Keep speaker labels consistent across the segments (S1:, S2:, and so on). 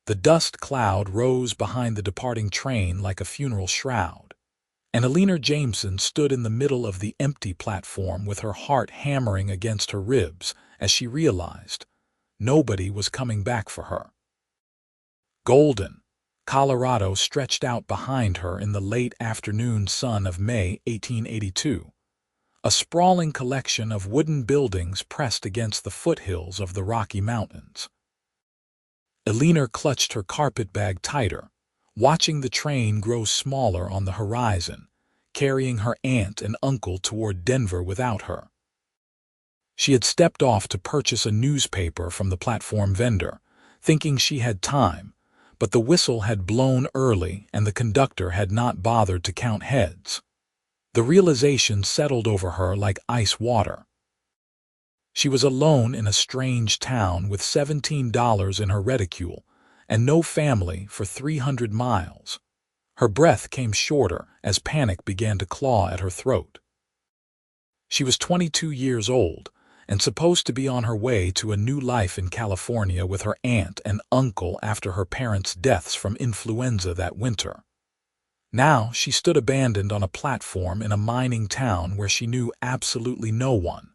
S1: The dust cloud rose behind the departing train like a funeral shroud, and Eleanor Jameson stood in the middle of the empty platform with her heart hammering against her ribs as she realized nobody was coming back for her. Golden, Colorado stretched out behind her in the late afternoon sun of May 1882, a sprawling collection of wooden buildings pressed against the foothills of the Rocky Mountains. Eleanor clutched her carpetbag tighter, watching the train grow smaller on the horizon, carrying her aunt and uncle toward Denver without her. She had stepped off to purchase a newspaper from the platform vendor, thinking she had time, but the whistle had blown early and the conductor had not bothered to count heads. The realization settled over her like ice water. She was alone in a strange town with $17 in her reticule and no family for 300 miles. Her breath came shorter as panic began to claw at her throat. She was 22 years old and supposed to be on her way to a new life in California with her aunt and uncle after her parents' deaths from influenza that winter. Now she stood abandoned on a platform in a mining town where she knew absolutely no one.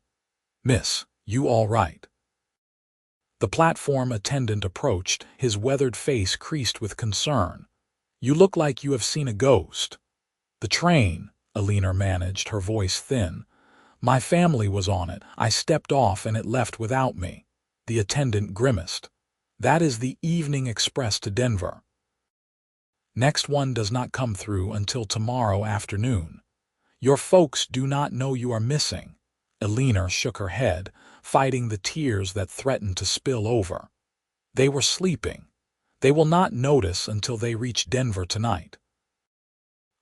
S1: "Miss, you all right?" The platform attendant approached, his weathered face creased with concern. "You look like you have seen a ghost." "The train," Eleanor managed, her voice thin. "My family was on it. I stepped off and it left without me." The attendant grimaced. "That is the evening express to Denver. Next one does not come through until tomorrow afternoon. Your folks do not know you are missing." Eleanor shook her head, fighting the tears that threatened to spill over. "They were sleeping. They will not notice until they reach Denver tonight."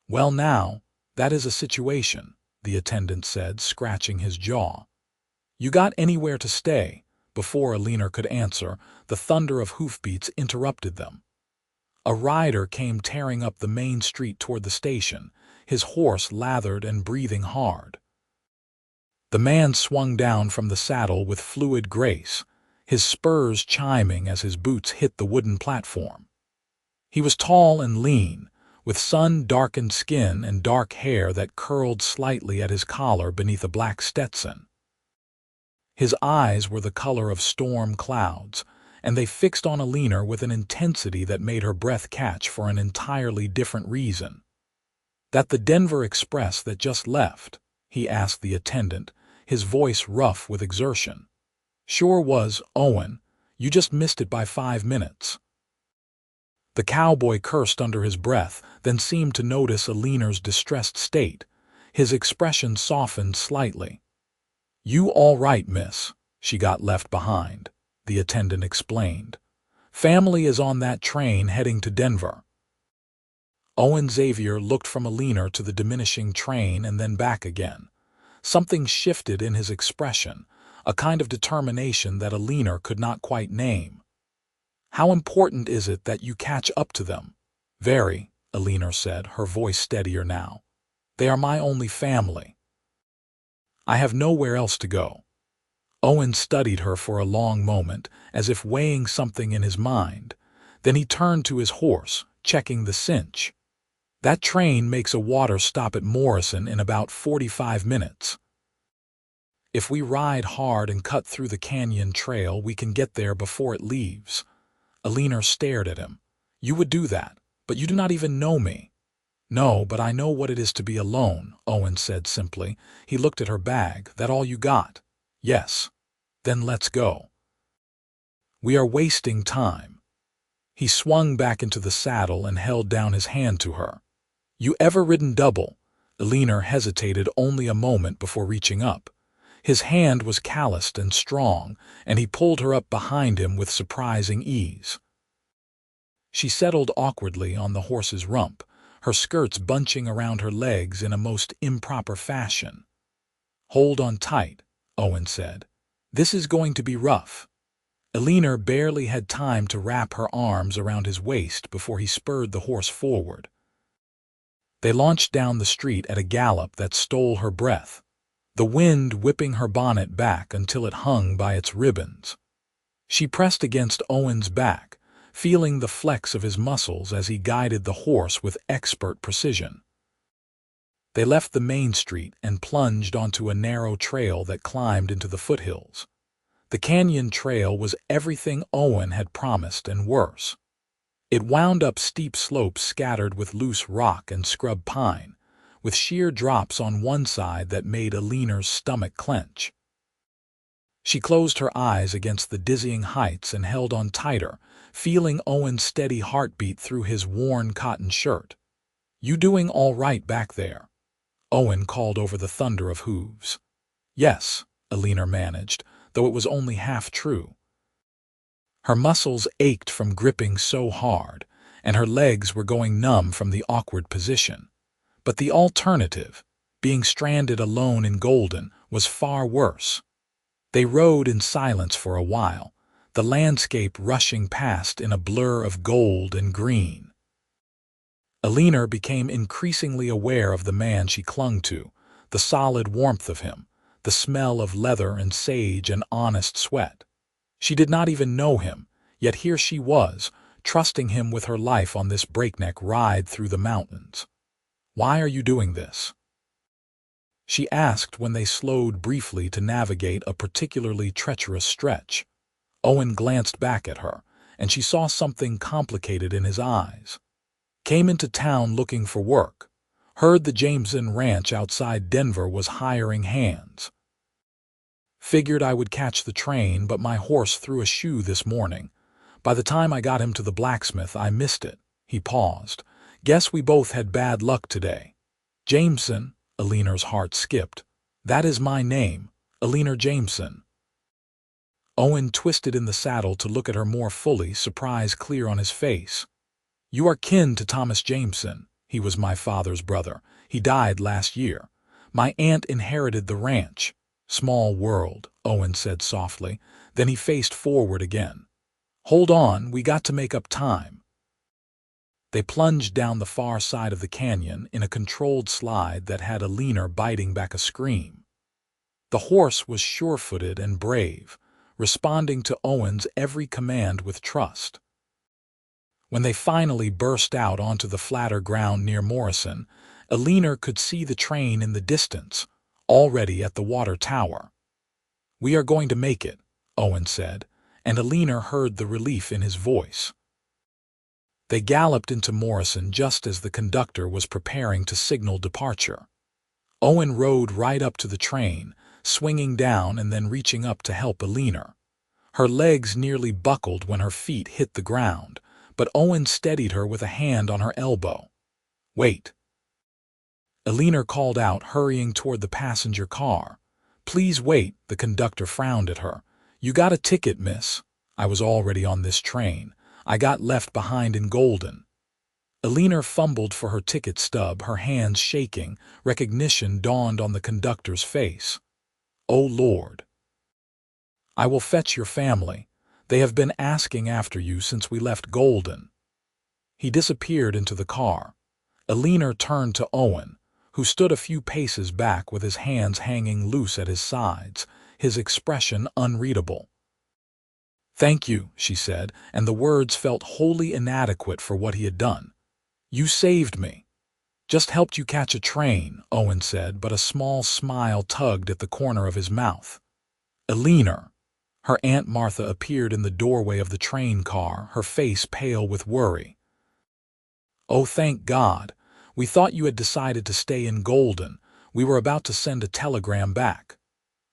S1: "Well now, that is a situation," the attendant said, scratching his jaw. "You got anywhere to stay?" Before Eleanor could answer, the thunder of hoofbeats interrupted them. A rider came tearing up the main street toward the station, his horse lathered and breathing hard. The man swung down from the saddle with fluid grace, his spurs chiming as his boots hit the wooden platform. He was tall and lean, with sun-darkened skin and dark hair that curled slightly at his collar beneath a black Stetson. His eyes were the color of storm clouds, and they fixed on Eleanor with an intensity that made her breath catch for an entirely different reason. "That the Denver Express that just left?" he asked the attendant, his voice rough with exertion. "Sure was, Owen. You just missed it by 5 minutes." The cowboy cursed under his breath, then seemed to notice Eleanor's distressed state. His expression softened slightly. "You all right, miss? She got left behind," the attendant explained. "Family is on that train heading to Denver." Owen Xavier looked from Eleanor to the diminishing train and then back again. Something shifted in his expression, a kind of determination that Eleanor could not quite name. "How important is it that you catch up to them?" "Very," Eleanor said, her voice steadier now. "They are my only family. I have nowhere else to go." Owen studied her for a long moment, as if weighing something in his mind. Then he turned to his horse, checking the cinch. "That train makes a water stop at Morrison in about 45 minutes. If we ride hard and cut through the canyon trail, we can get there before it leaves." Eleanor stared at him. "You would do that, but you do not even know me." "No, but I know what it is to be alone," Owen said simply. He looked at her bag. "That all you got?" "Yes." "Then let's go. We are wasting time." He swung back into the saddle and held down his hand to her. "You ever ridden double?" Eleanor hesitated only a moment before reaching up. His hand was calloused and strong, and he pulled her up behind him with surprising ease. She settled awkwardly on the horse's rump, her skirts bunching around her legs in a most improper fashion. "Hold on tight," Owen said. "This is going to be rough." Eleanor barely had time to wrap her arms around his waist before he spurred the horse forward. They launched down the street at a gallop that stole her breath, the wind whipping her bonnet back until it hung by its ribbons. She pressed against Owen's back, feeling the flex of his muscles as he guided the horse with expert precision. They left the main street and plunged onto a narrow trail that climbed into the foothills. The canyon trail was everything Owen had promised and worse. It wound up steep slopes scattered with loose rock and scrub pine, with sheer drops on one side that made Eleanor's stomach clench. She closed her eyes against the dizzying heights and held on tighter, feeling Owen's steady heartbeat through his worn cotton shirt. "You doing all right back there?" Owen called over the thunder of hooves. "Yes," Eleanor managed, though it was only half true. Her muscles ached from gripping so hard, and her legs were going numb from the awkward position. But the alternative, being stranded alone in Golden, was far worse. They rode in silence for a while, the landscape rushing past in a blur of gold and green. Eleanor became increasingly aware of the man she clung to, the solid warmth of him, the smell of leather and sage and honest sweat. She did not even know him, yet here she was, trusting him with her life on this breakneck ride through the mountains. "Why are you doing this?" she asked when they slowed briefly to navigate a particularly treacherous stretch. Owen glanced back at her, and she saw something complicated in his eyes. "Came into town looking for work. Heard the Jameson ranch outside Denver was hiring hands. Figured I would catch the train, but my horse threw a shoe this morning. By the time I got him to the blacksmith, I missed it." He paused. "Guess we both had bad luck today." "Jameson?" Eleanor's heart skipped. "That is my name, Eleanor Jameson." Owen twisted in the saddle to look at her more fully, surprise clear on his face. "You are kin to Thomas Jameson. He was my father's brother. He died last year. My aunt inherited the ranch." "Small world," Owen said softly. Then he faced forward again. "Hold on, we got to make up time." They plunged down the far side of the canyon in a controlled slide that had Eleanor biting back a scream. The horse was sure-footed and brave, responding to Owen's every command with trust. When they finally burst out onto the flatter ground near Morrison, Eleanor could see the train in the distance, already at the water tower. "We are going to make it," Owen said, and Eleanor heard the relief in his voice. They galloped into Morrison just as the conductor was preparing to signal departure. Owen rode right up to the train, swinging down and then reaching up to help Eleanor. Her legs nearly buckled when her feet hit the ground, but Owen steadied her with a hand on her elbow. "Wait." Eleanor called out, hurrying toward the passenger car. "Please wait," the conductor frowned at her. "You got a ticket, miss." "I was already on this train. I got left behind in Golden." Eleanor fumbled for her ticket stub, her hands shaking. Recognition dawned on the conductor's face. "Oh, Lord." "I will fetch your family. They have been asking after you since we left Golden." He disappeared into the car. Eleanor turned to Owen, who stood a few paces back with his hands hanging loose at his sides, his expression unreadable. "Thank you," she said, and the words felt wholly inadequate for what he had done. "You saved me." "Just helped you catch a train," Owen said, but a small smile tugged at the corner of his mouth. "Eleanor." Her Aunt Martha appeared in the doorway of the train car, her face pale with worry. "Oh, thank God. We thought you had decided to stay in Golden. We were about to send a telegram back."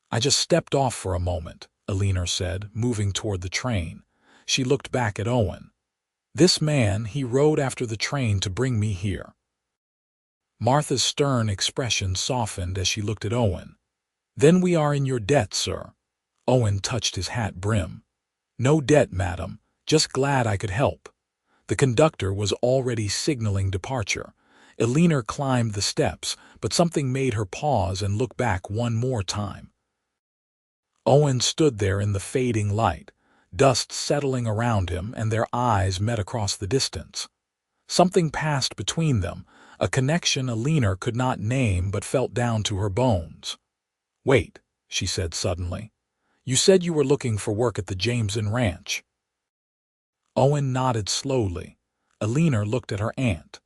S1: "I just stepped off for a moment," Eleanor said, moving toward the train. She looked back at Owen. "This man, he rode after the train to bring me here." Martha's stern expression softened as she looked at Owen. "Then we are in your debt, sir." Owen touched his hat brim. "No debt, madam. Just glad I could help." The conductor was already signaling departure. Eleanor climbed the steps, but something made her pause and look back one more time. Owen stood there in the fading light, dust settling around him, and their eyes met across the distance. Something passed between them, a connection Eleanor could not name but felt down to her bones. "Wait," she said suddenly. "You said you were looking for work at the Jameson ranch." Owen nodded slowly. Eleanor looked at her aunt.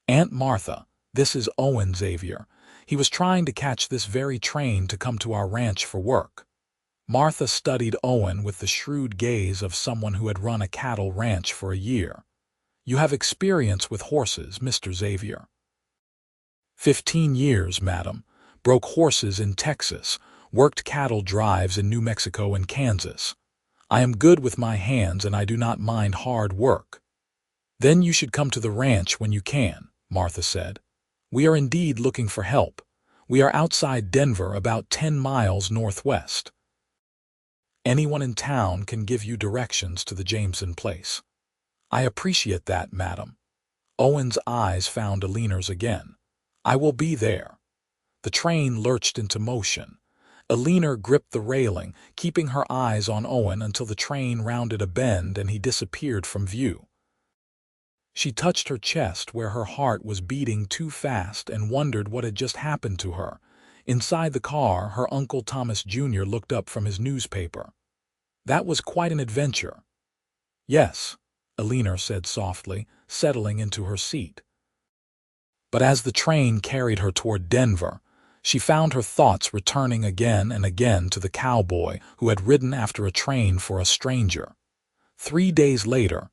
S1: Aunt Martha, this is Owen Xavier. He was trying to catch this very train to come to our ranch for work. Martha studied Owen with the shrewd gaze of someone who had run a cattle ranch for a year. You have experience with horses, Mr. Xavier. 15 years, madam. Broke horses in Texas, worked cattle drives in New Mexico and Kansas. I am good with my hands and I do not mind hard work. Then you should come to the ranch when you can, Martha said. We are indeed looking for help. We are outside Denver, about 10 miles northwest. Anyone in town can give you directions to the Jameson place. I appreciate that, madam. Owen's eyes found Eleanor's again. I will be there. The train lurched into motion. Eleanor gripped the railing, keeping her eyes on Owen until the train rounded a bend and he disappeared from view. She touched her chest where her heart was beating too fast and wondered what had just happened to her. Inside the car, her Uncle Thomas Jr. looked up from his newspaper. That was quite an adventure. Yes, Eleanor said softly, settling into her seat. But as the train carried her toward Denver, she found her thoughts returning again and again to the cowboy who had ridden after a train for a stranger. 3 days later,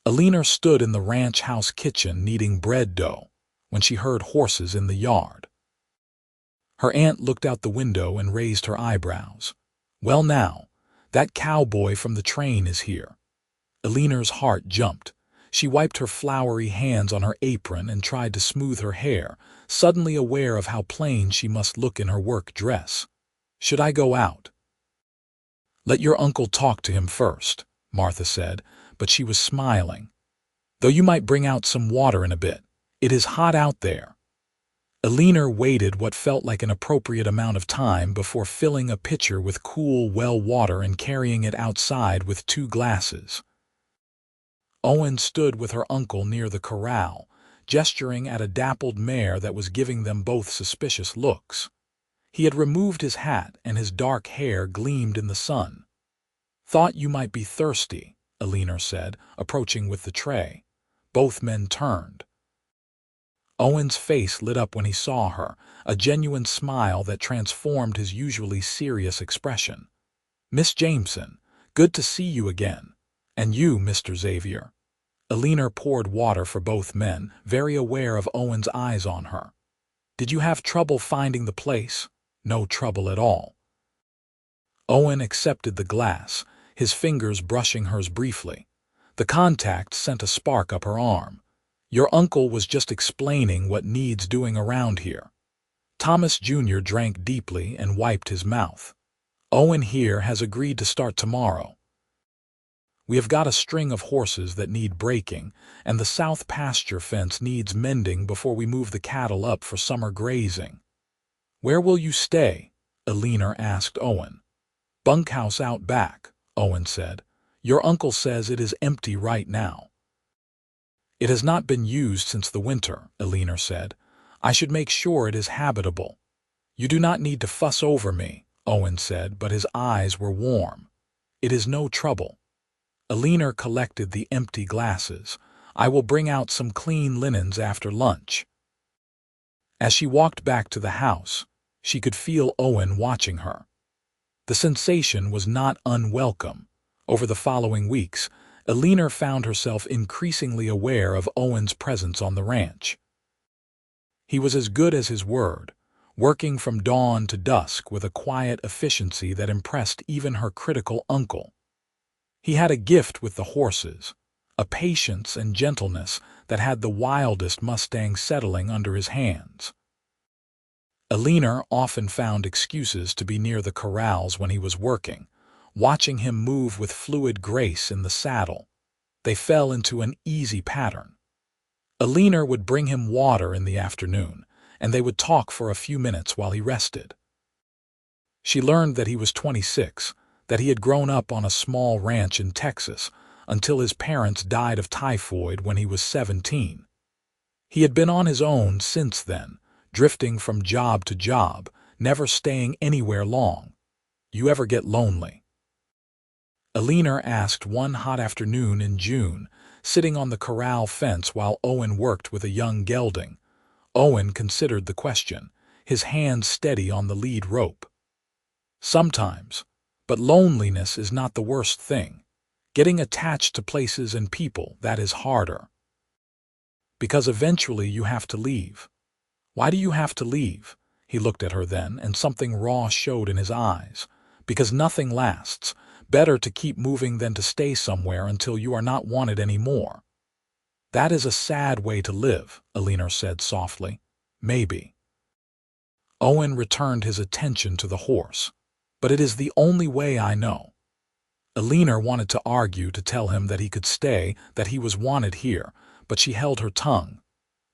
S1: Eleanor stood in the ranch house kitchen kneading bread dough when she heard horses in the yard. Her aunt looked out the window and raised her eyebrows. Well now, that cowboy from the train is here. Eleanor's heart jumped. She wiped her floury hands on her apron and tried to smooth her hair, suddenly aware of how plain she must look in her work dress. Should I go out? Let your uncle talk to him first, Martha said, but she was smiling. Though you might bring out some water in a bit. It is hot out there. Eleanor waited what felt like an appropriate amount of time before filling a pitcher with cool well water and carrying it outside with 2 glasses. Owen stood with her uncle near the corral, gesturing at a dappled mare that was giving them both suspicious looks. He had removed his hat and his dark hair gleamed in the sun. Thought you might be thirsty, Eleanor said, approaching with the tray. Both men turned. Owen's face lit up when he saw her, a genuine smile that transformed his usually serious expression. Miss Jameson, good to see you again. And you, Mr. Xavier. Eleanor poured water for both men, very aware of Owen's eyes on her. Did you have trouble finding the place? No trouble at all. Owen accepted the glass, his fingers brushing hers briefly. The contact sent a spark up her arm. Your uncle was just explaining what needs doing around here. Thomas Jr. drank deeply and wiped his mouth. Owen here has agreed to start tomorrow. We have got a string of horses that need breaking, and the south pasture fence needs mending before we move the cattle up for summer grazing. Where will you stay? Eleanor asked Owen. Bunkhouse out back, Owen said. Your uncle says it is empty right now. It has not been used since the winter, Eleanor said. I should make sure it is habitable. You do not need to fuss over me, Owen said, but his eyes were warm. It is no trouble. Eleanor collected the empty glasses. I will bring out some clean linens after lunch. As she walked back to the house, she could feel Owen watching her. The sensation was not unwelcome. Over the following weeks, Eleanor found herself increasingly aware of Owen's presence on the ranch. He was as good as his word, working from dawn to dusk with a quiet efficiency that impressed even her critical uncle. He had a gift with the horses, a patience and gentleness that had the wildest mustang settling under his hands. Eleanor often found excuses to be near the corrals when he was working, watching him move with fluid grace in the saddle. They fell into an easy pattern. Eleanor would bring him water in the afternoon, and they would talk for a few minutes while he rested. She learned that he was 26, that he had grown up on a small ranch in Texas until his parents died of typhoid when he was 17. He had been on his own since then, drifting from job to job, never staying anywhere long. You ever get lonely? Eleanor asked one hot afternoon in June, sitting on the corral fence while Owen worked with a young gelding. Owen considered the question, his hand steady on the lead rope. Sometimes, but loneliness is not the worst thing. Getting attached to places and people, that is harder. Because eventually you have to leave. Why do you have to leave? He looked at her then, and something raw showed in his eyes. Because nothing lasts. Better to keep moving than to stay somewhere until you are not wanted anymore. That is a sad way to live, Eleanor said softly. Maybe. Owen returned his attention to the horse. But it is the only way I know. Eleanor wanted to argue, to tell him that he could stay, that he was wanted here, but she held her tongue.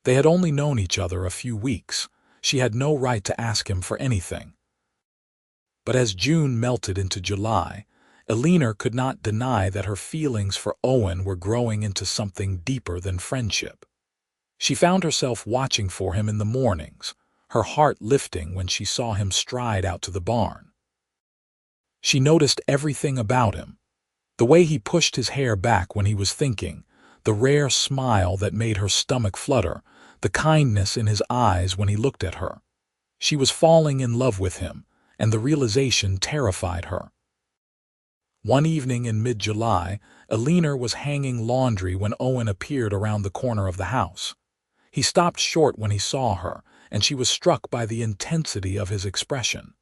S1: They had only known each other a few weeks. She had no right to ask him for anything. But as June melted into July, Eleanor could not deny that her feelings for Owen were growing into something deeper than friendship. She found herself watching for him in the mornings, her heart lifting when she saw him stride out to the barn. She noticed everything about him. The way he pushed his hair back when he was thinking, the rare smile that made her stomach flutter, the kindness in his eyes when he looked at her. She was falling in love with him, and the realization terrified her. One evening in mid-July, Eleanor was hanging laundry when Owen appeared around the corner of the house. He stopped short when he saw her, and she was struck by the intensity of his expression.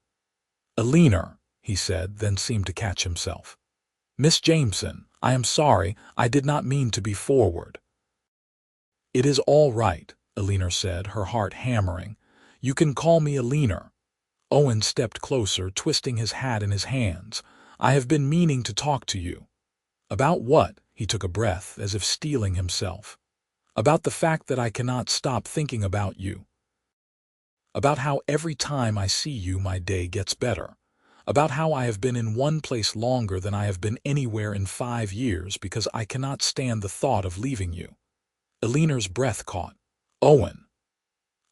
S1: "Eleanor," he said, then seemed to catch himself. "Miss Jameson, I am sorry, I did not mean to be forward." "It is all right," Eleanor said, her heart hammering. "You can call me Eleanor." Owen stepped closer, twisting his hat in his hands. "I have been meaning to talk to you." "About what?" He took a breath, as if steeling himself. "About the fact that I cannot stop thinking about you. About how every time I see you my day gets better. About how I have been in one place longer than I have been anywhere in 5 years because I cannot stand the thought of leaving you." Eleanor's breath caught. "Owen."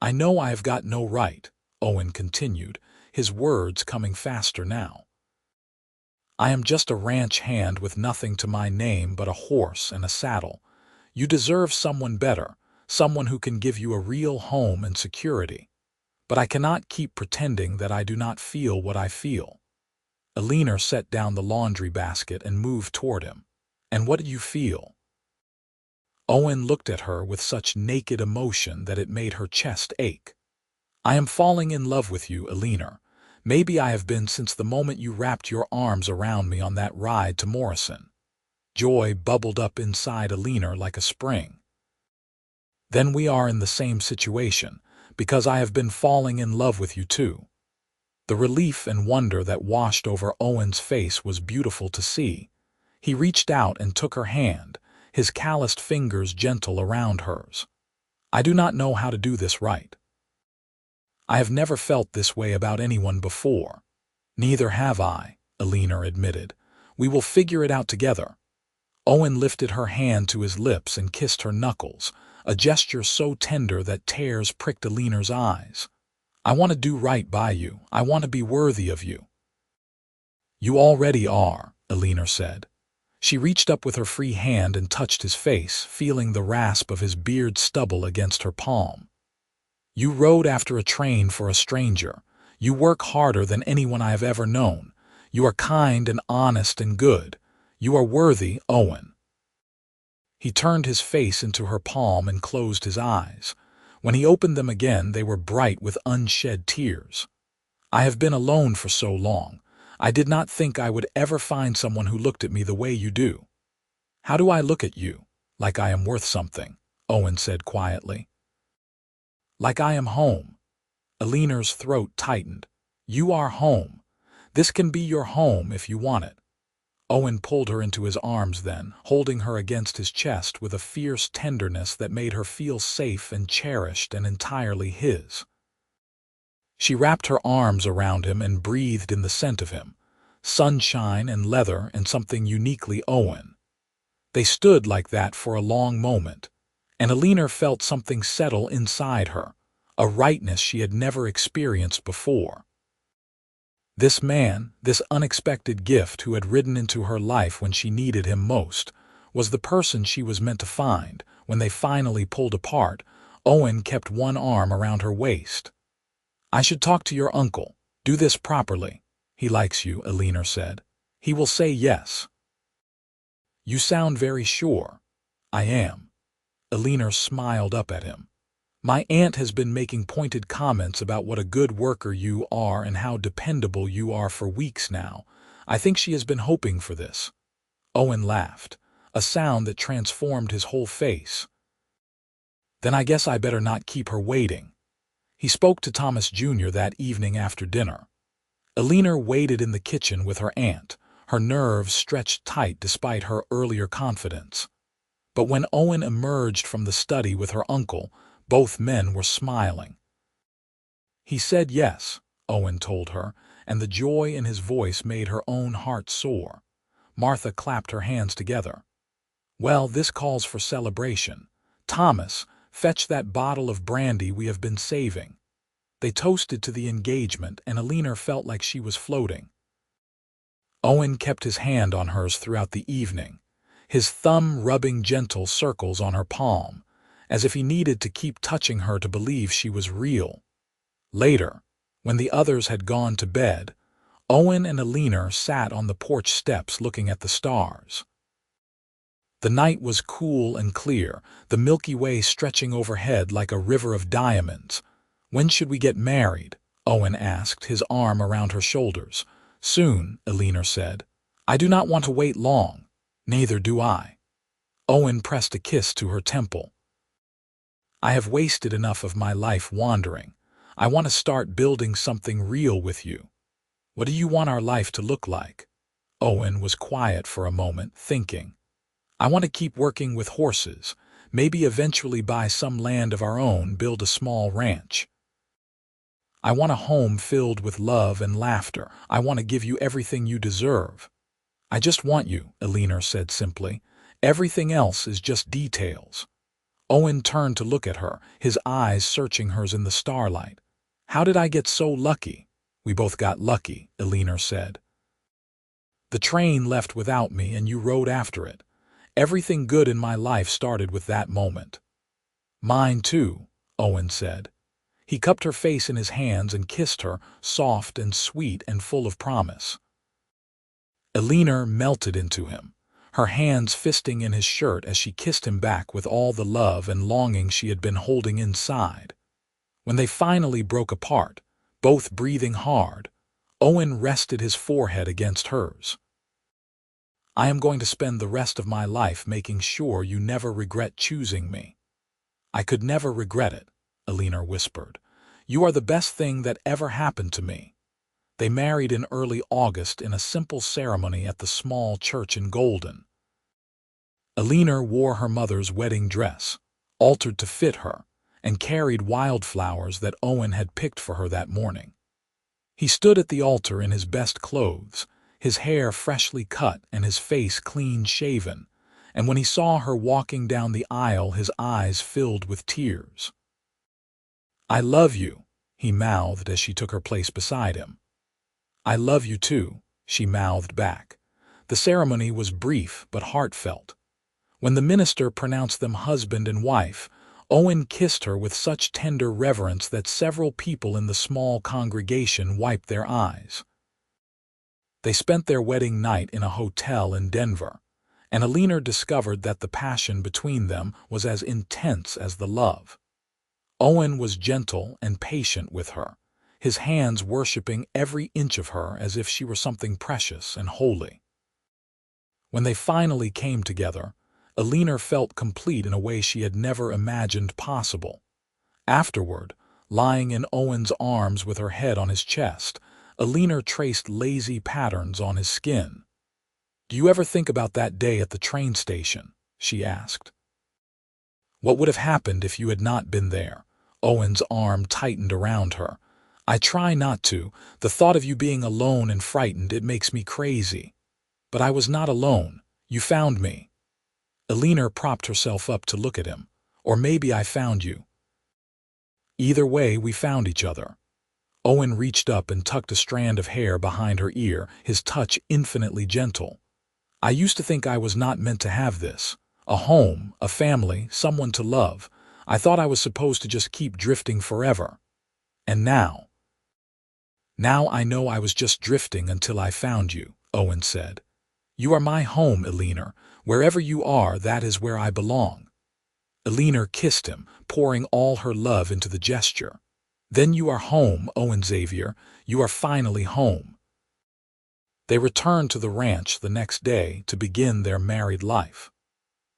S1: "I know I have got no right," Owen continued, his words coming faster now. "I am just a ranch hand with nothing to my name but a horse and a saddle. You deserve someone better, someone who can give you a real home and security. But I cannot keep pretending that I do not feel what I feel." Eleanor set down the laundry basket and moved toward him. "And what do you feel?" Owen looked at her with such naked emotion that it made her chest ache. "I am falling in love with you, Eleanor. Maybe I have been since the moment you wrapped your arms around me on that ride to Morrison." Joy bubbled up inside Eleanor like a spring. "Then we are in the same situation, because I have been falling in love with you too." The relief and wonder that washed over Owen's face was beautiful to see. He reached out and took her hand, his calloused fingers gentle around hers. "I do not know how to do this right. I have never felt this way about anyone before." "Neither have I," Eleanor admitted. "We will figure it out together." Owen lifted her hand to his lips and kissed her knuckles, a gesture so tender that tears pricked Eleanor's eyes. "I want to do right by you. I want to be worthy of you." "You already are," Eleanor said. She reached up with her free hand and touched his face, feeling the rasp of his beard stubble against her palm. "You rode after a train for a stranger. You work harder than anyone I have ever known. You are kind and honest and good. You are worthy, Owen." He turned his face into her palm and closed his eyes. When he opened them again, they were bright with unshed tears. "I have been alone for so long. I did not think I would ever find someone who looked at me the way you do." "How do I look at you?" "Like I am worth something," Owen said quietly. "Like I am home." Eleanor's throat tightened. "You are home. This can be your home if you want it." Owen pulled her into his arms then, holding her against his chest with a fierce tenderness that made her feel safe and cherished and entirely his. She wrapped her arms around him and breathed in the scent of him, sunshine and leather and something uniquely Owen. They stood like that for a long moment, and Eleanor felt something settle inside her, a rightness she had never experienced before. This man, this unexpected gift who had ridden into her life when she needed him most, was the person she was meant to find. When they finally pulled apart, Owen kept one arm around her waist. "I should talk to your uncle. Do this properly. He likes you," Eleanor said. "He will say yes." "You sound very sure." "I am." Eleanor smiled up at him. "My aunt has been making pointed comments about what a good worker you are and how dependable you are for weeks now. I think she has been hoping for this." Owen laughed, a sound that transformed his whole face. "Then I guess I better not keep her waiting." He spoke to Thomas Jr. that evening after dinner. Eleanor waited in the kitchen with her aunt, her nerves stretched tight despite her earlier confidence. But when Owen emerged from the study with her uncle, both men were smiling. "He said yes," Owen told her, and the joy in his voice made her own heart soar. Martha clapped her hands together. "Well, this calls for celebration. Thomas, fetch that bottle of brandy we have been saving." They toasted to the engagement, and Eleanor felt like she was floating. Owen kept his hand on hers throughout the evening, his thumb rubbing gentle circles on her palm, as if he needed to keep touching her to believe she was real. Later, when the others had gone to bed, Owen and Eleanor sat on the porch steps looking at the stars. The night was cool and clear, the Milky Way stretching overhead like a river of diamonds. "When should we get married?" Owen asked, his arm around her shoulders. "Soon," Eleanor said. "I do not want to wait long." "Neither do I." Owen pressed a kiss to her temple. "I have wasted enough of my life wandering. I want to start building something real with you." "What do you want our life to look like?" Owen was quiet for a moment, thinking. "I want to keep working with horses, maybe eventually buy some land of our own, build a small ranch. I want a home filled with love and laughter. I want to give you everything you deserve." "I just want you," Eleanor said simply. "Everything else is just details." Owen turned to look at her, his eyes searching hers in the starlight. "How did I get so lucky?" "We both got lucky," Eleanor said. "The train left without me and you rode after it. Everything good in my life started with that moment." "Mine too," Owen said. He cupped her face in his hands and kissed her, soft and sweet and full of promise. Eleanor melted into him, her hands fisting in his shirt as she kissed him back with all the love and longing she had been holding inside. When they finally broke apart, both breathing hard, Owen rested his forehead against hers. "I am going to spend the rest of my life making sure you never regret choosing me." "I could never regret it," Eleanor whispered. "You are the best thing that ever happened to me." They married in early August in a simple ceremony at the small church in Golden. Eleanor wore her mother's wedding dress, altered to fit her, and carried wildflowers that Owen had picked for her that morning. He stood at the altar in his best clothes, his hair freshly cut and his face clean shaven, and when he saw her walking down the aisle, his eyes filled with tears. "I love you," he mouthed as she took her place beside him. "I love you too," she mouthed back. The ceremony was brief but heartfelt. When the minister pronounced them husband and wife, Owen kissed her with such tender reverence that several people in the small congregation wiped their eyes. They spent their wedding night in a hotel in Denver, and Eleanor discovered that the passion between them was as intense as the love. Owen was gentle and patient with her, his hands worshiping every inch of her as if she were something precious and holy. When they finally came together, Eleanor felt complete in a way she had never imagined possible. Afterward, lying in Owen's arms with her head on his chest, Eleanor traced lazy patterns on his skin. "Do you ever think about that day at the train station?" she asked. "What would have happened if you had not been there?" Owen's arm tightened around her. "I try not to. The thought of you being alone and frightened, it makes me crazy. But I was not alone. You found me." Eleanor propped herself up to look at him. "Or maybe I found you." "Either way, we found each other." Owen reached up and tucked a strand of hair behind her ear, his touch infinitely gentle. I used to think I was not meant to have this. A home, a family, someone to love. I thought I was supposed to just keep drifting forever. And now I know I was just drifting until I found you, Owen said. You are my home, Eleanor. Wherever you are, that is where I belong. Eleanor kissed him, pouring all her love into the gesture. Then you are home, Owen Xavier. You are finally home. They returned to the ranch the next day to begin their married life.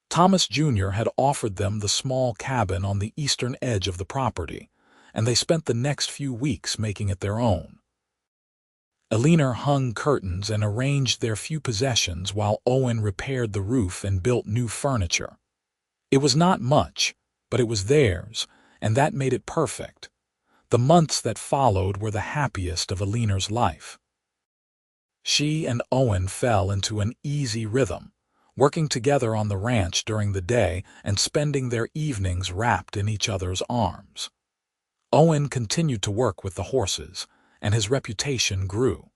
S1: Thomas Jr. had offered them the small cabin on the eastern edge of the property, and they spent the next few weeks making it their own. Eleanor hung curtains and arranged their few possessions while Owen repaired the roof and built new furniture. It was not much, but it was theirs, and that made it perfect. The months that followed were the happiest of Eleanor's life. She and Owen fell into an easy rhythm, working together on the ranch during the day and spending their evenings wrapped in each other's arms. Owen continued to work with the horses, and his reputation grew.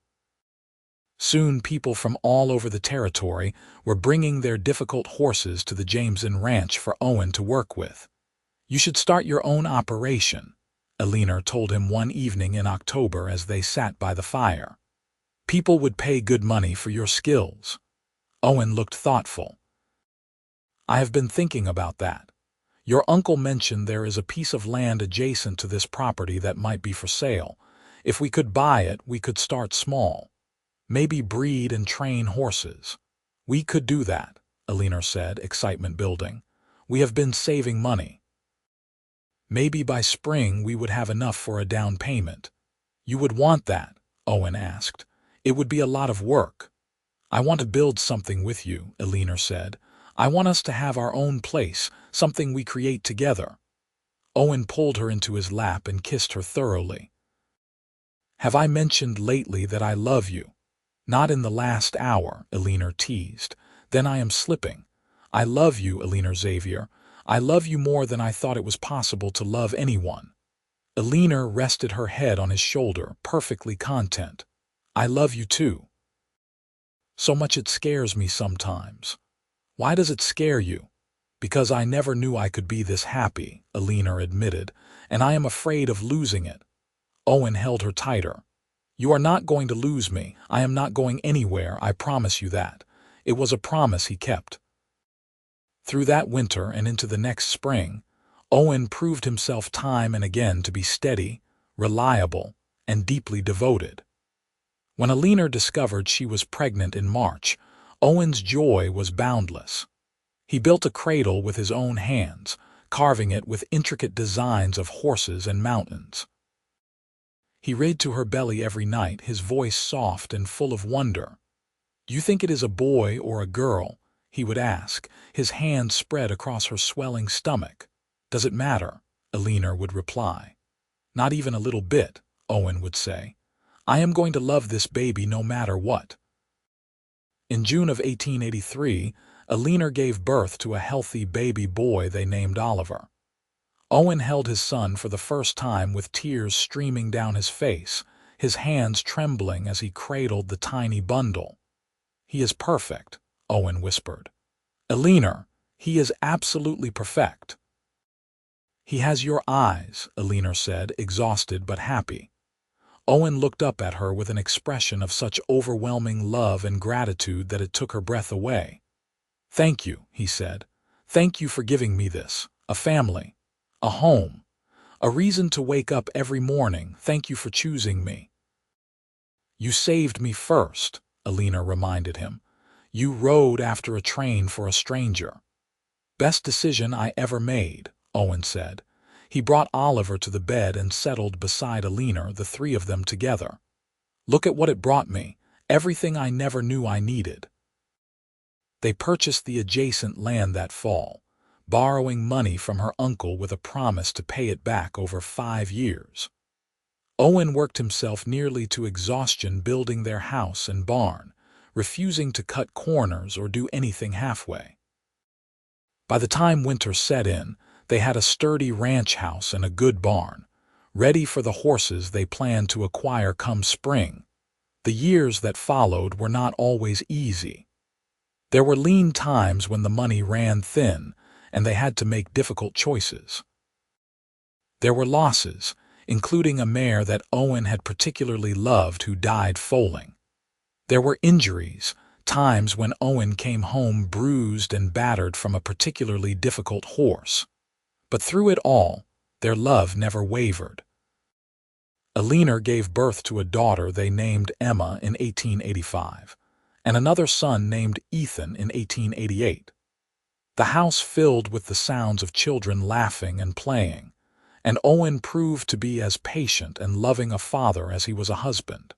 S1: Soon people from all over the territory were bringing their difficult horses to the Jameson ranch for Owen to work with. You should start your own operation, Eleanor told him one evening in October as they sat by the fire. People would pay good money for your skills. Owen looked thoughtful. I have been thinking about that. Your uncle mentioned there is a piece of land adjacent to this property that might be for sale. If we could buy it, we could start small. Maybe breed and train horses. We could do that, Eleanor said, excitement building. We have been saving money. Maybe by spring we would have enough for a down payment. You would want that? Owen asked. It would be a lot of work. I want to build something with you, Eleanor said. I want us to have our own place, something we create together. Owen pulled her into his lap and kissed her thoroughly. Have I mentioned lately that I love you? Not in the last hour, Eleanor teased. Then I am slipping. I love you, Eleanor Xavier. I love you more than I thought it was possible to love anyone. Eleanor rested her head on his shoulder, perfectly content. I love you too. So much it scares me sometimes. Why does it scare you? Because I never knew I could be this happy, Eleanor admitted, and I am afraid of losing it. Owen held her tighter. You are not going to lose me. I am not going anywhere, I promise you that. It was a promise he kept. Through that winter and into the next spring, Owen proved himself time and again to be steady, reliable, and deeply devoted. When Eleanor discovered she was pregnant in March, Owen's joy was boundless. He built a cradle with his own hands, carving it with intricate designs of horses and mountains. He read to her belly every night, his voice soft and full of wonder. Do you think it is a boy or a girl? He would ask, his hand spread across her swelling stomach. Does it matter? Eleanor would reply. Not even a little bit, Owen would say. I am going to love this baby no matter what. In June of 1883, Eleanor gave birth to a healthy baby boy they named Oliver. Owen held his son for the first time with tears streaming down his face, his hands trembling as he cradled the tiny bundle. He is perfect, Owen whispered. Eleanor, he is absolutely perfect. He has your eyes, Eleanor said, exhausted but happy. Owen looked up at her with an expression of such overwhelming love and gratitude that it took her breath away. Thank you, he said. Thank you for giving me this, a family, a home, a reason to wake up every morning. Thank you for choosing me. You saved me first, Eleanor reminded him. You rode after a train for a stranger. Best decision I ever made, Owen said. He brought Oliver to the bed and settled beside Eleanor, the three of them together. Look at what it brought me, everything I never knew I needed. They purchased the adjacent land that fall, borrowing money from her uncle with a promise to pay it back over 5 years. Owen worked himself nearly to exhaustion building their house and barn, refusing to cut corners or do anything halfway. By the time winter set in, they had a sturdy ranch house and a good barn, ready for the horses they planned to acquire come spring. The years that followed were not always easy. There were lean times when the money ran thin, and they had to make difficult choices. There were losses, including a mare that Owen had particularly loved who died foaling. There were injuries, times when Owen came home bruised and battered from a particularly difficult horse. But through it all, their love never wavered. Eleanor gave birth to a daughter they named Emma in 1885, and another son named Ethan in 1888. The house filled with the sounds of children laughing and playing, and Owen proved to be as patient and loving a father as he was a husband.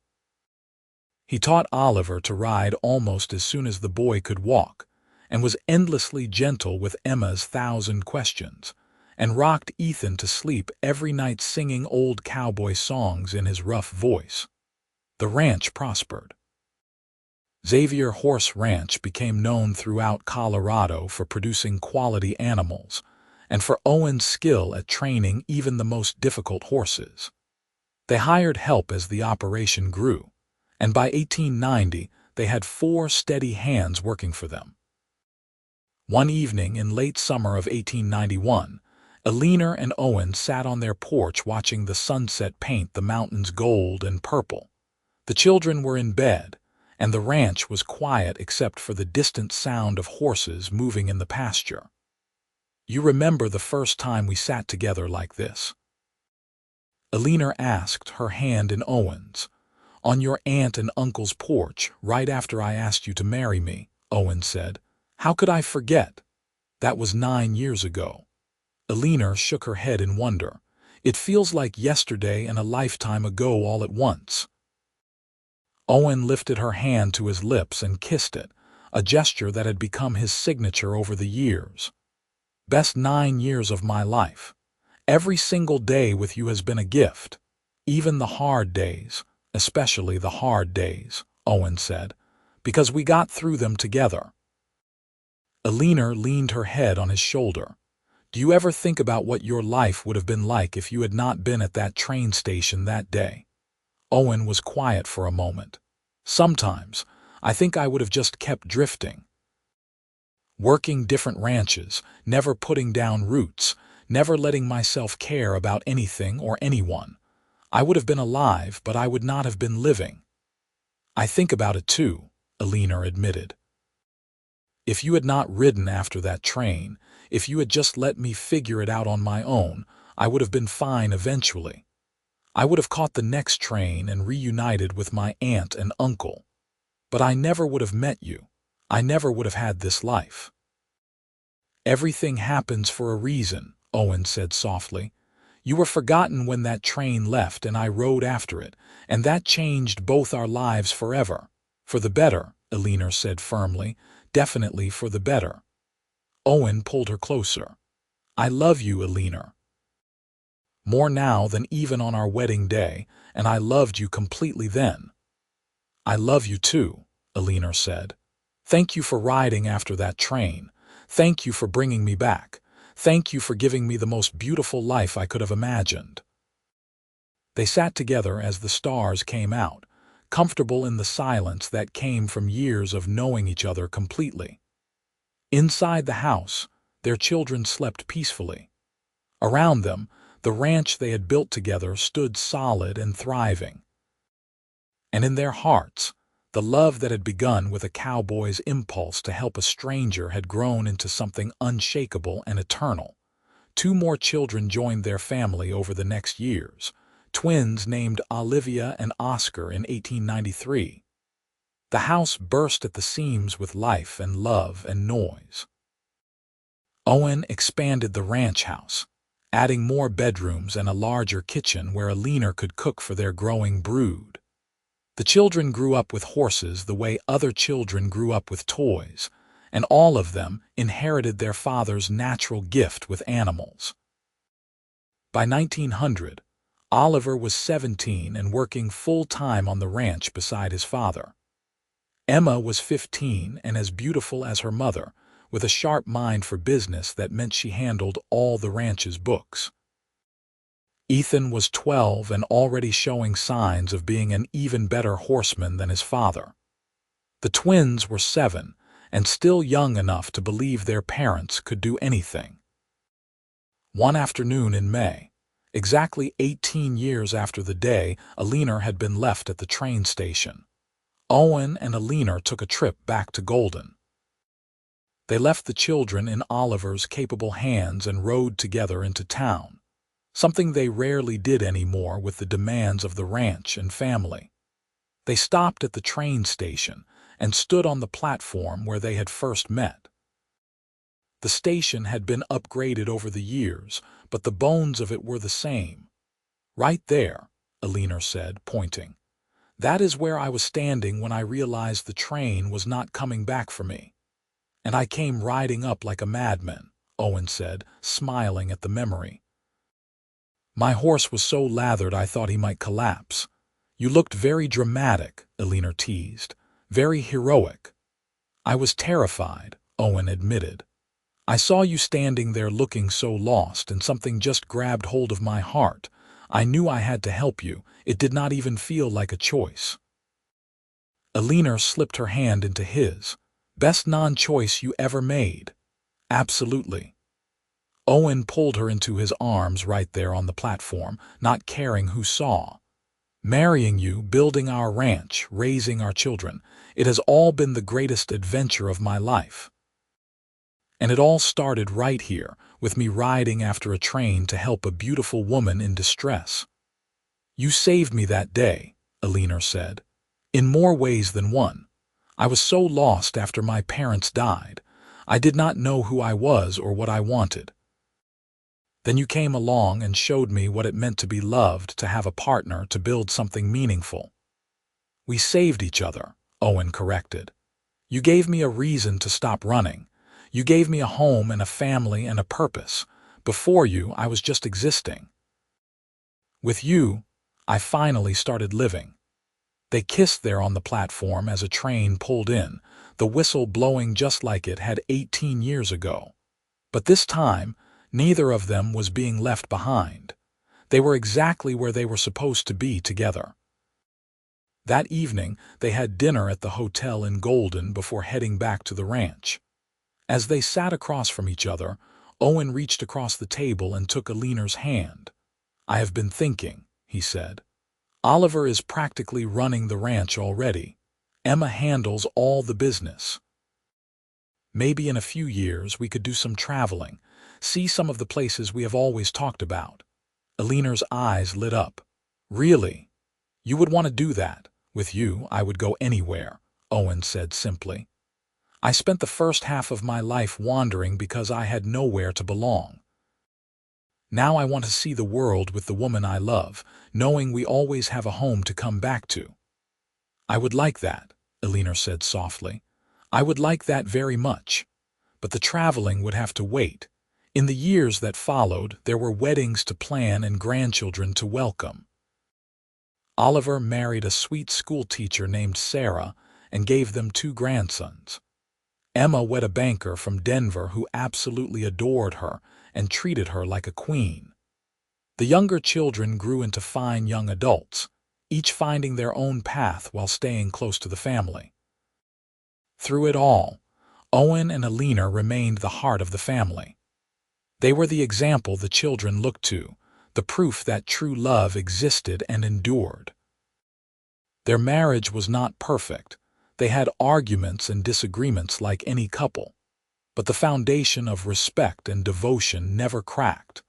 S1: He taught Oliver to ride almost as soon as the boy could walk, and was endlessly gentle with Emma's 1,000 questions, and rocked Ethan to sleep every night singing old cowboy songs in his rough voice. The ranch prospered. Xavier Horse Ranch became known throughout Colorado for producing quality animals, and for Owen's skill at training even the most difficult horses. They hired help as the operation grew, and by 1890 they had 4 steady hands working for them. One evening in late summer of 1891, Eleanor and Owen sat on their porch watching the sunset paint the mountains gold and purple. The children were in bed, and the ranch was quiet except for the distant sound of horses moving in the pasture. "You remember the first time we sat together like this?" Eleanor asked, her hand in Owen's. "On your aunt and uncle's porch, right after I asked you to marry me," Owen said. "How could I forget? That was 9 years ago." Eleanor shook her head in wonder. "It feels like yesterday and a lifetime ago all at once." Owen lifted her hand to his lips and kissed it, a gesture that had become his signature over the years. "Best 9 years of my life. Every single day with you has been a gift. Even the hard days, especially the hard days," Owen said, "because we got through them together." Eleanor leaned her head on his shoulder. "Do you ever think about what your life would have been like if you had not been at that train station that day?" Owen was quiet for a moment. "Sometimes, I think I would have just kept drifting. Working different ranches, never putting down roots, never letting myself care about anything or anyone. I would have been alive, but I would not have been living." "I think about it too," Eleanor admitted. "If you had not ridden after that train, if you had just let me figure it out on my own, I would have been fine eventually. I would have caught the next train and reunited with my aunt and uncle. But I never would have met you. I never would have had this life." "Everything happens for a reason," Owen said softly. "You were forgotten when that train left and I rode after it, and that changed both our lives forever. For the better," Eleanor said firmly, "definitely for the better." Owen pulled her closer. "I love you, Eleanor. More now than even on our wedding day, and I loved you completely then." "I love you too," Eleanor said. "Thank you for riding after that train. Thank you for bringing me back. Thank you for giving me the most beautiful life I could have imagined." They sat together as the stars came out, comfortable in the silence that came from years of knowing each other completely. Inside the house, their children slept peacefully. Around them, the ranch they had built together stood solid and thriving. And in their hearts, the love that had begun with a cowboy's impulse to help a stranger had grown into something unshakable and eternal. 2 more children joined their family over the next years, twins named Olivia and Oscar in 1893. The house burst at the seams with life and love and noise. Owen expanded the ranch house, adding more bedrooms and a larger kitchen where Eleanor could cook for their growing brood. The children grew up with horses the way other children grew up with toys, and all of them inherited their father's natural gift with animals. By 1900, Oliver was 17 and working full-time on the ranch beside his father. Emma was 15 and as beautiful as her mother, with a sharp mind for business that meant she handled all the ranch's books. Ethan was 12 and already showing signs of being an even better horseman than his father. The twins were 7 and still young enough to believe their parents could do anything. One afternoon in May, exactly 18 years after the day Eleanor had been left at the train station, Owen and Eleanor took a trip back to Golden. They left the children in Oliver's capable hands and rode together into town, something they rarely did anymore with the demands of the ranch and family. They stopped at the train station and stood on the platform where they had first met. The station had been upgraded over the years, but the bones of it were the same. "Right there," Eleanor said, pointing. "That is where I was standing when I realized the train was not coming back for me. And I came riding up like a madman," Owen said, smiling at the memory. "My horse was so lathered I thought he might collapse. You looked very dramatic," Eleanor teased. "Very heroic." "I was terrified," Owen admitted. "I saw you standing there looking so lost, and something just grabbed hold of my heart. I knew I had to help you. It did not even feel like a choice." Eleanor slipped her hand into his. "Best non-choice you ever made." "Absolutely." Owen pulled her into his arms right there on the platform, not caring who saw. "Marrying you, building our ranch, raising our children, it has all been the greatest adventure of my life. And it all started right here, with me riding after a train to help a beautiful woman in distress." "You saved me that day," Eleanor said. "In more ways than one. I was so lost after my parents died. I did not know who I was or what I wanted. Then you came along and showed me what it meant to be loved, to have a partner, to build something meaningful." "We saved each other," Owen corrected. "You gave me a reason to stop running. You gave me a home and a family and a purpose. Before you, I was just existing. With you, I finally started living." They kissed there on the platform as a train pulled in, the whistle blowing just like it had 18 years ago. But this time, neither of them was being left behind. They were exactly where they were supposed to be together. That evening, they had dinner at the hotel in Golden before heading back to the ranch. As they sat across from each other, Owen reached across the table and took Eleanor's hand. "I have been thinking," he said. "Oliver is practically running the ranch already. Emma handles all the business. Maybe in a few years we could do some traveling, see some of the places we have always talked about." Eleanor's eyes lit up. "Really? You would want to do that? With you, I would go anywhere," Owen said simply. "I spent the first half of my life wandering because I had nowhere to belong. Now I want to see the world with the woman I love, knowing we always have a home to come back to." "I would like that," Eleanor said softly. "I would like that very much. But the traveling would have to wait. In the years that followed, there were weddings to plan and grandchildren to welcome. Oliver married a sweet schoolteacher named Sarah and gave them 2 grandsons. Emma wed a banker from Denver who absolutely adored her and treated her like a queen. The younger children grew into fine young adults, each finding their own path while staying close to the family. Through it all, Owen and Eleanor remained the heart of the family. They were the example the children looked to, the proof that true love existed and endured. Their marriage was not perfect. They had arguments and disagreements like any couple. But the foundation of respect and devotion never cracked.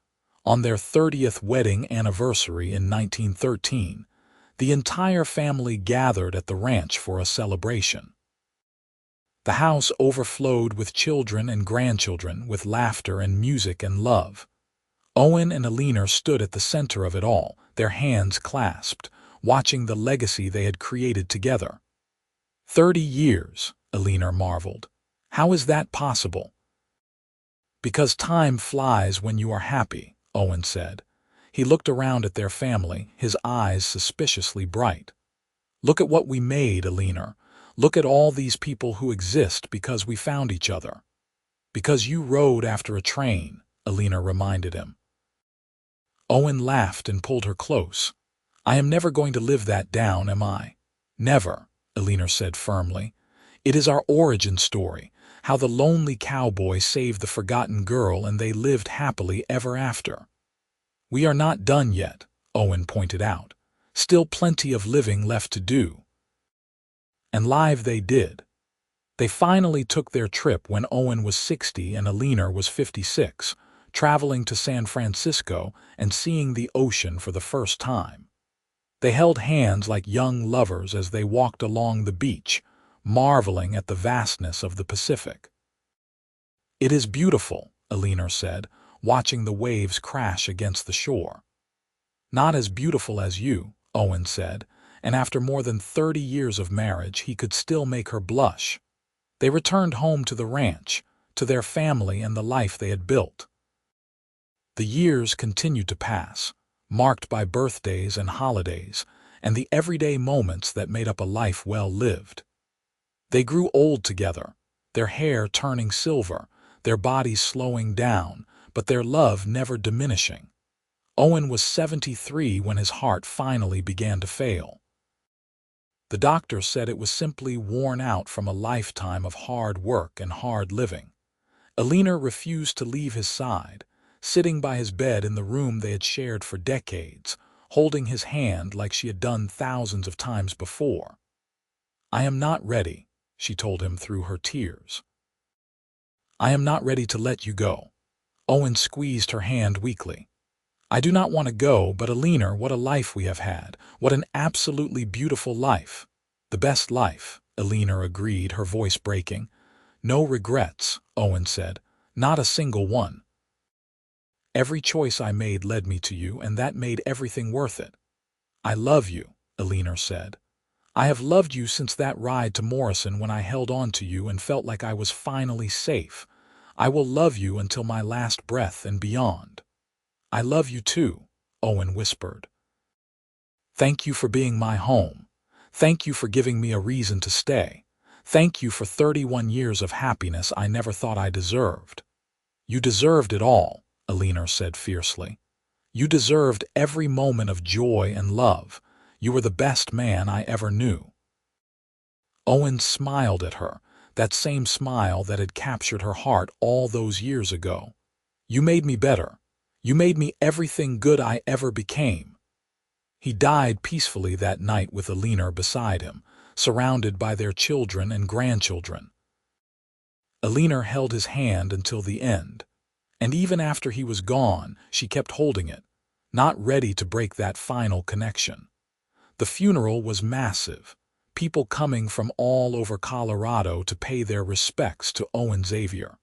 S1: On their 30th wedding anniversary in 1913, the entire family gathered at the ranch for a celebration. The house overflowed with children and grandchildren, with laughter and music and love. Owen and Eleanor stood at the center of it all, their hands clasped, watching the legacy they had created together. 30 years, Eleanor marveled. "How is that possible?" "Because time flies when you are happy," Owen said. He looked around at their family, his eyes suspiciously bright. "Look at what we made, Eleanor. Look at all these people who exist because we found each other." "Because you rode after a train," Eleanor reminded him. Owen laughed and pulled her close. I am never going to live that down, am I? Never, Eleanor said firmly. It is our origin story, how the lonely cowboy saved the forgotten girl and they lived happily ever after. We are not done yet, Owen pointed out. Still plenty of living left to do. And live they did. They finally took their trip when Owen was 60 and Eleanor was 56, traveling to San Francisco and seeing the ocean for the first time. They held hands like young lovers as they walked along the beach, marveling at the vastness of the Pacific. It is beautiful, Eleanor said, watching the waves crash against the shore. Not as beautiful as you, Owen said, and after more than 30 years of marriage he could still make her blush. They returned home to the ranch, to their family and the life they had built. The years continued to pass, marked by birthdays and holidays, and the everyday moments that made up a life well lived. They grew old together, their hair turning silver, their bodies slowing down, but their love never diminishing. Owen was 73 when his heart finally began to fail. The doctor said it was simply worn out from a lifetime of hard work and hard living. Eleanor refused to leave his side, sitting by his bed in the room they had shared for decades, holding his hand like she had done thousands of times before. I am not ready, she told him through her tears. I am not ready to let you go. Owen squeezed her hand weakly. I do not want to go, but Eleanor, what a life we have had. What an absolutely beautiful life. The best life, Eleanor agreed, her voice breaking. No regrets, Owen said. Not a single one. Every choice I made led me to you, and that made everything worth it. I love you, Eleanor said. I have loved you since that ride to Morrison when I held on to you and felt like I was finally safe. I will love you until my last breath and beyond. I love you too, Owen whispered. Thank you for being my home. Thank you for giving me a reason to stay. Thank you for 31 years of happiness I never thought I deserved. You deserved it all, Eleanor said fiercely. You deserved every moment of joy and love. You were the best man I ever knew. Owen smiled at her, that same smile that had captured her heart all those years ago. You made me better. You made me everything good I ever became. He died peacefully that night with Eleanor beside him, surrounded by their children and grandchildren. Eleanor held his hand until the end, and even after he was gone, she kept holding it, not ready to break that final connection. The funeral was massive, people coming from all over Colorado to pay their respects to Owen Xavier.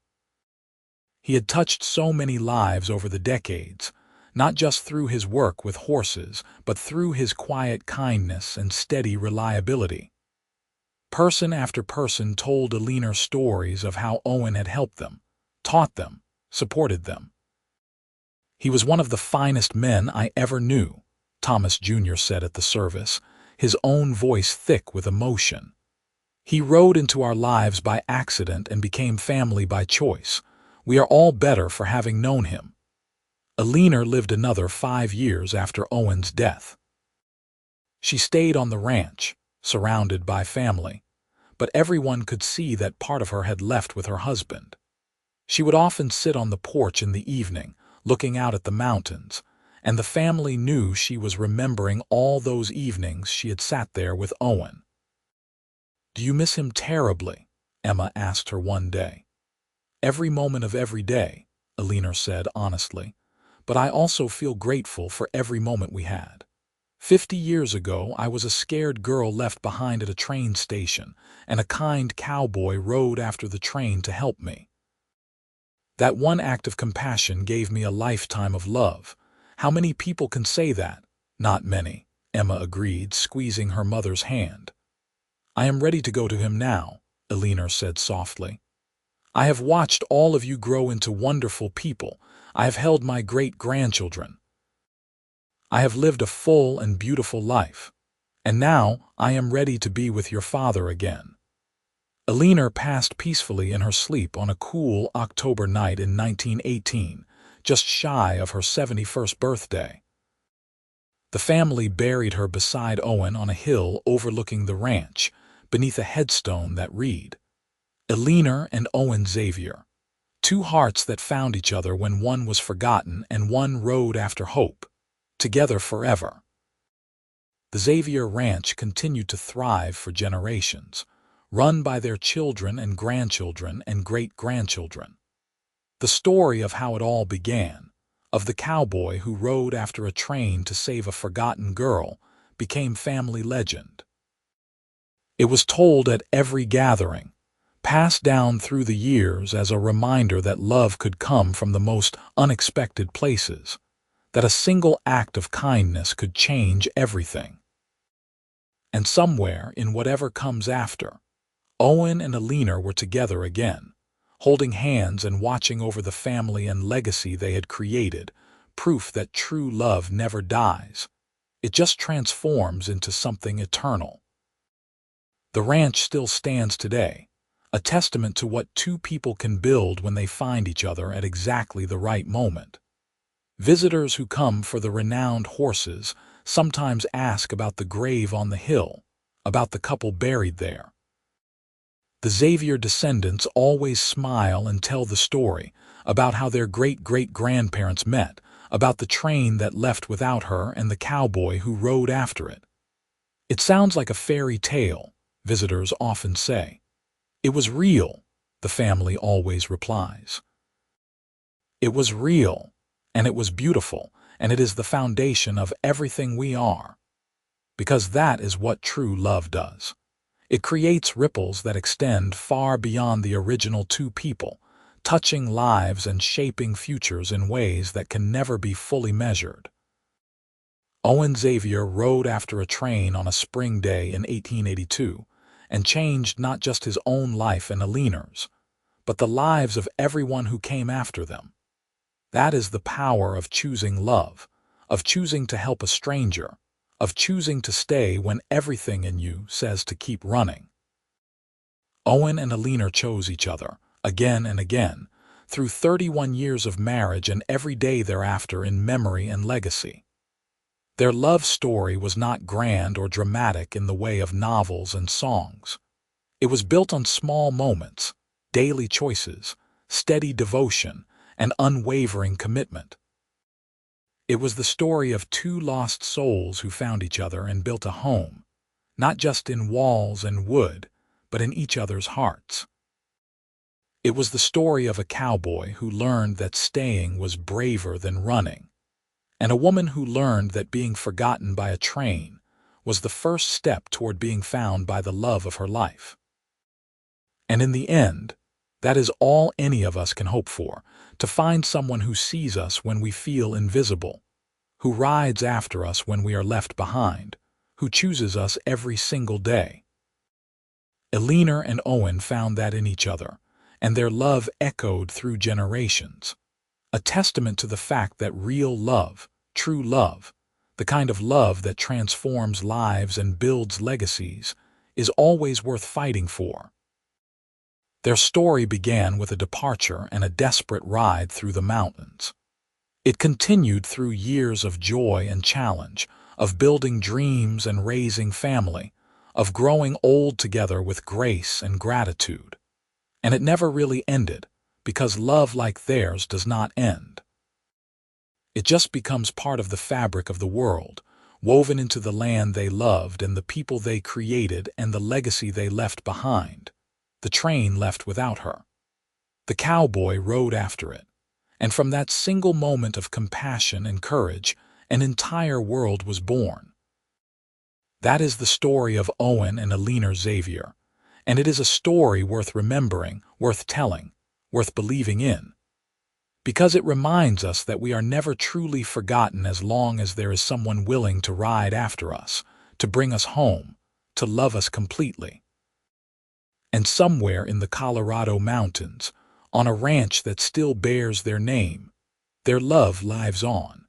S1: He had touched so many lives over the decades, not just through his work with horses, but through his quiet kindness and steady reliability. Person after person told Eleanor stories of how Owen had helped them, taught them, supported them. He was one of the finest men I ever knew, Thomas Jr. said at the service, his own voice thick with emotion. He rode into our lives by accident and became family by choice. We are all better for having known him. Eleanor lived another 5 years after Owen's death. She stayed on the ranch, surrounded by family, but everyone could see that part of her had left with her husband. She would often sit on the porch in the evening, looking out at the mountains, and the family knew she was remembering all those evenings she had sat there with Owen. Do you miss him terribly? Emma asked her one day. Every moment of every day, Eleanor said honestly, but I also feel grateful for every moment we had. 50 years ago, I was a scared girl left behind at a train station, and a kind cowboy rode after the train to help me. That one act of compassion gave me a lifetime of love. How many people can say that? Not many, Emma agreed, squeezing her mother's hand. I am ready to go to him now, Eleanor said softly. I have watched all of you grow into wonderful people. I have held my great-grandchildren. I have lived a full and beautiful life. And now I am ready to be with your father again. Eleanor passed peacefully in her sleep on a cool October night in 1918, just shy of her 71st birthday. The family buried her beside Owen on a hill overlooking the ranch, beneath a headstone that read, "Eleanor and Owen Xavier, two hearts that found each other when one was forgotten and one rode after hope, together forever." The Xavier Ranch continued to thrive for generations, run by their children and grandchildren and great-grandchildren. The story of how it all began, of the cowboy who rode after a train to save a forgotten girl, became family legend. It was told at every gathering, passed down through the years as a reminder that love could come from the most unexpected places, that a single act of kindness could change everything. And somewhere, in whatever comes after, Owen and Eleanor were together again, holding hands and watching over the family and legacy they had created, proof that true love never dies. It just transforms into something eternal. The ranch still stands today, a testament to what two people can build when they find each other at exactly the right moment. Visitors who come for the renowned horses sometimes ask about the grave on the hill, about the couple buried there. The Xavier descendants always smile and tell the story about how their great-great-grandparents met, about the train that left without her and the cowboy who rode after it. "It sounds like a fairy tale," visitors often say. "It was real," the family always replies. It was real, and it was beautiful, and it is the foundation of everything we are. Because that is what true love does. It creates ripples that extend far beyond the original two people, touching lives and shaping futures in ways that can never be fully measured. Owen Xavier rode after a train on a spring day in 1882 and changed not just his own life and Eleanor's, but the lives of everyone who came after them. That is the power of choosing love, of choosing to help a stranger, of choosing to stay when everything in you says to keep running. Owen and Eleanor chose each other, again and again, through 31 years of marriage and every day thereafter in memory and legacy. Their love story was not grand or dramatic in the way of novels and songs. It was built on small moments, daily choices, steady devotion, and unwavering commitment. It was the story of two lost souls who found each other and built a home, not just in walls and wood, but in each other's hearts. It was the story of a cowboy who learned that staying was braver than running, and a woman who learned that being forgotten by a train was the first step toward being found by the love of her life. And in the end, that is all any of us can hope for, to find someone who sees us when we feel invisible, who rides after us when we are left behind, who chooses us every single day. Eleanor and Owen found that in each other, and their love echoed through generations, a testament to the fact that real love, true love, the kind of love that transforms lives and builds legacies, is always worth fighting for. Their story began with a departure and a desperate ride through the mountains. It continued through years of joy and challenge, of building dreams and raising family, of growing old together with grace and gratitude. And it never really ended, because love like theirs does not end. It just becomes part of the fabric of the world, woven into the land they loved and the people they created and the legacy they left behind. The train left without her. The cowboy rode after it, and from that single moment of compassion and courage, an entire world was born. That is the story of Owen and Eleanor Xavier, and it is a story worth remembering, worth telling, worth believing in. Because it reminds us that we are never truly forgotten as long as there is someone willing to ride after us, to bring us home, to love us completely. And somewhere in the Colorado mountains, on a ranch that still bears their name, their love lives on.